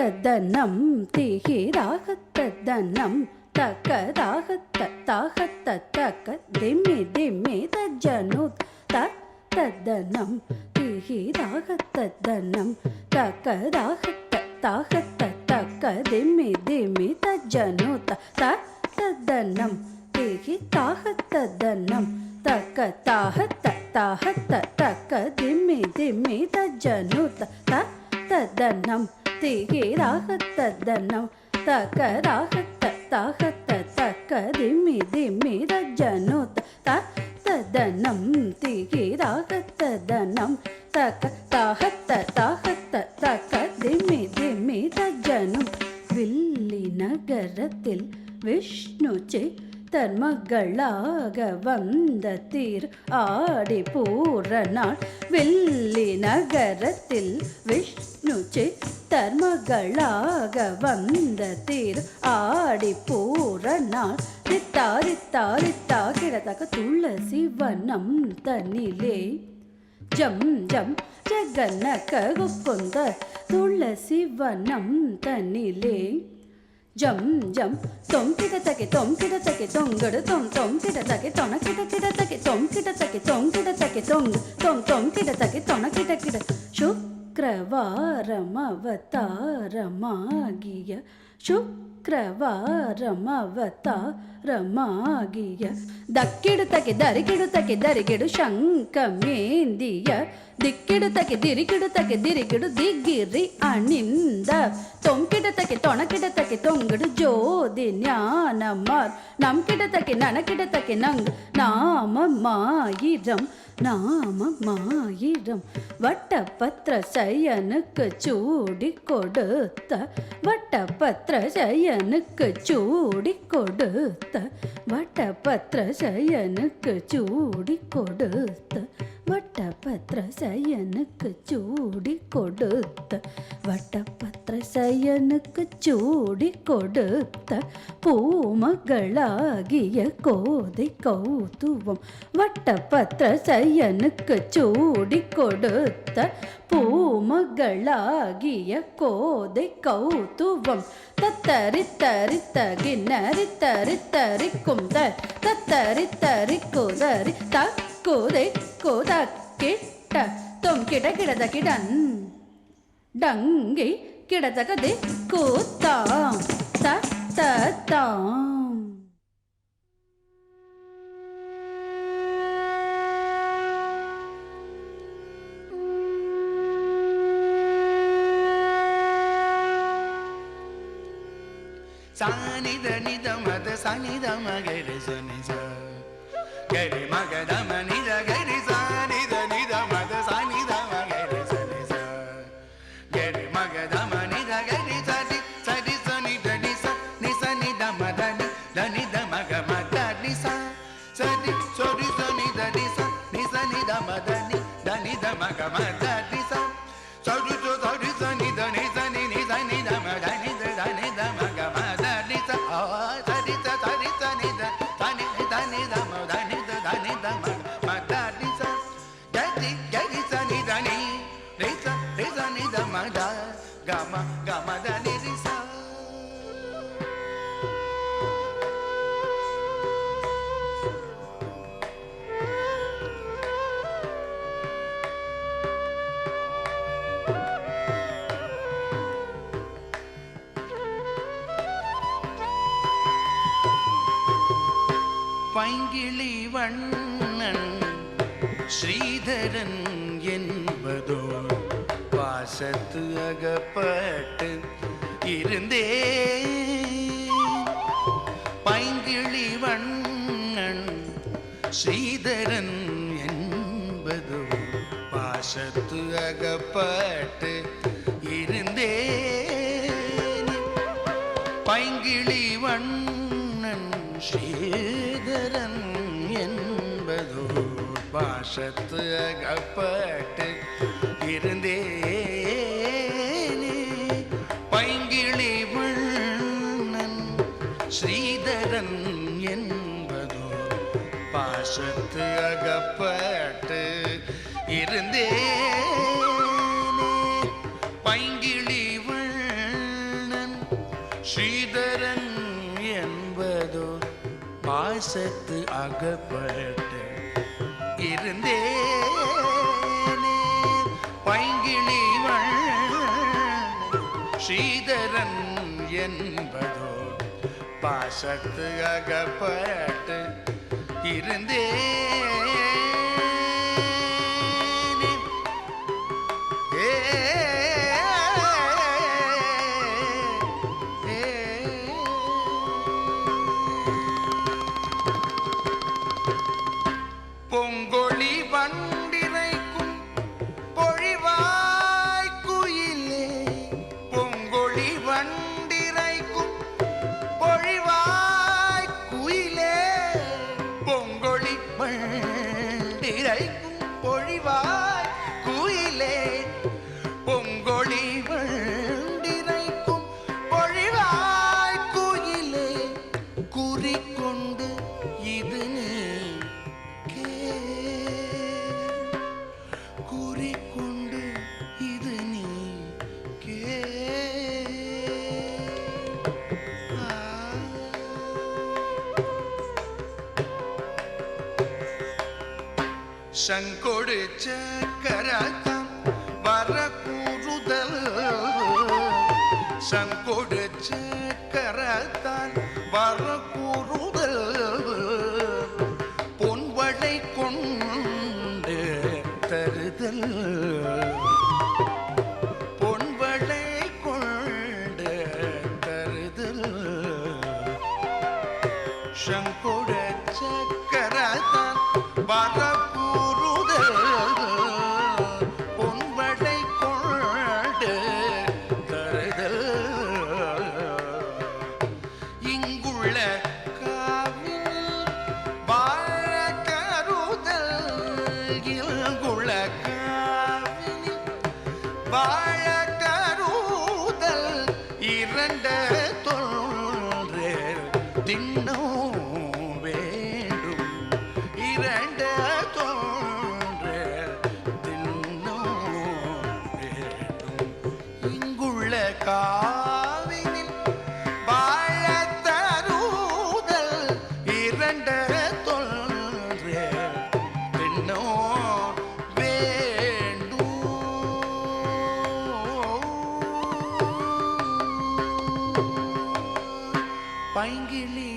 ததனம் திகிராகத்ததனம் தகதாகத்தாகத்தக்க திம்மி திம்மி தஜ்ஜனு ததனம் திகிராகத்ததனம் தகதாகத்தாகத்தக்க திம்மி திம்மி தஜ்ஜனு ததனம் திகிதாகத்ததனம் தகதாகத்தக்க திம்மி திம்மி தஜ்ஜனு ததனம் திகிராகத்ததனம் தகதாகத்தக்க திம்மி திம்மி தஜ்ஜனு ததனம் திகிராகத்ததனம் தகதாகத்தக்க திம்மி திம்மி தஜ்ஜனு வில்லி நகரத்தில் விஷ்ணு தர்மகளாக வந்த தீர் ஆடி பூரணாள் வில்லி நகரத்தில் விஷ்ணு தர்மகளாக வந்த தீர் ஆடி பூரணாள் ரித்தா ரித்தா ரித்தா கிடத்தக்க துளசி வனம் தனிலே ஜம் ஜம் ஜகன்னக குந்த துளசி வனம் தனிலே ஜம் ஜம் தொம் கிடத்தக்கி தொங்கடு தொம் கிடத்தக்கி தொன கிடத்தக்கி தொம் கிடத்தக்கி தொம் கிடத்தக்கி தொன கிட சுக்ரவாரம் அவதாரமாகிய சுக்ரவாரம் அவதாரமாகிய தக்கிடுத்தக்கி தரிகிடு சங்கமேந்திய திக்கிடுத்தக்கி திரிகிடு திகிரி அணிந்த தொங்கிடத்தக்கி தொணக்கிடத்தக்கி தொங்கிடு ஜோதி ஞானமார் நம் கிடத்தக்கி நனக்கிடத்தக்கி நாமமாயிரம் வட்டபத்ர சயனுக்கு சூடி கொடுத்த வட்டபத்ர சயனுக்கு சூடி கொடுத்த வட்டபத்ர சயனுக்கு சூடி கொடுத்த வட்டபத்ர சயனுக்கு சூடி கொடுத்த வட்டபத்ர சயனுக்கு சூடி கொடுத்த பூமகளாகிய கோதை கௌதுவம் வட்டபத்ர சயனுக்கு சூடி கொடுத்த பூமகளாகிய கோதை கௌதுவம் தத்தரித்தரித்தகின்னரித்தரித்தரிக்கும் தத்தரித்தரிக்குதரி தக்குதை கோதக்கிட்ட தொம் கிடக்கிடதகிடன் டங்கி கிடதகதி கூத்தாம் தத்தத்தாம் சானித நித மத சனித மகரி சனிச கரி மகத மனித கரி சானித நித மத சனித மகரி சனிச கரி மகத மனித கரி சரி சரி சனித நிச நிச நித மதனி தனித மக மத நிச சரி சொரி சனித நிச நிச நித மதனி தனித மக மத நிச சொரி சொரி சனித நிச நித நித மதனி தனித மக மத பைங்கிளி வண்ணன் ஸ்ரீதரன் என்பதோ பாசத்து அகப்பட்டு இருந்தே பைங்கிளி வண்ணன் ஸ்ரீதரன் என்பதோ பாசத்து அகப்பட்டு இருந்தே பைங்கிளி வண்ணன் ஸ்ரீதரன் என்பதோ பாசத்து அகப்பட்டு இருந்தேனே பைங்கிளி வண்ணன் ஸ்ரீதரன் என்பதோ பாசத்து அகப்பட்டு இருந்தேனே பைங்கிளி வண்ணன் பாசத்து அகப்பட்டு இருந்தேனே பைங்கிழிவள் ஸ்ரீதரன் என்பதோ பாசத்து அகப்பட்டு இருந்தேனே பொங்கொழி வண்டிரைக்கும் பொழிவாய் குயிலே பொங்கொழி வண்டிரைக்கும் பொழிவாய் குயிலே பொங்கொழி வண்டிரைக்கும் பொழிவாய் குயிலே பொங்கொழி வண்டிரைக்கும் பொழிவாய் குயிலே குறிக்கொண்டு இது நீ குறிக்கொண்டு இது நீ கே சங்கொடு சக்கரத்தம் வர கூறுதல் சங்கொடு சக்கரத்தான் வர கூறுதல் பொன்வளை கொண்டு தருதல் பொன்வளை கொண்டு தருதல் சங்கொட சக்கரத்தான் வரக்கூறுதல் பொன்வளை கொண்டு தருதல் இங்குள்ள காவில் வாழ கருதல் இங்குள்ள காவில் வாழ கருதல் இரண்டு தோன்றே தின்னோ வேண்டும் இரண்டு தோன்றே தின்னோ வேண்டும் இங்குள்ள காவினில் வாழ தருதல் இரண்டு தோன்றே தின்னோ வேண்டும் பைங்கிழி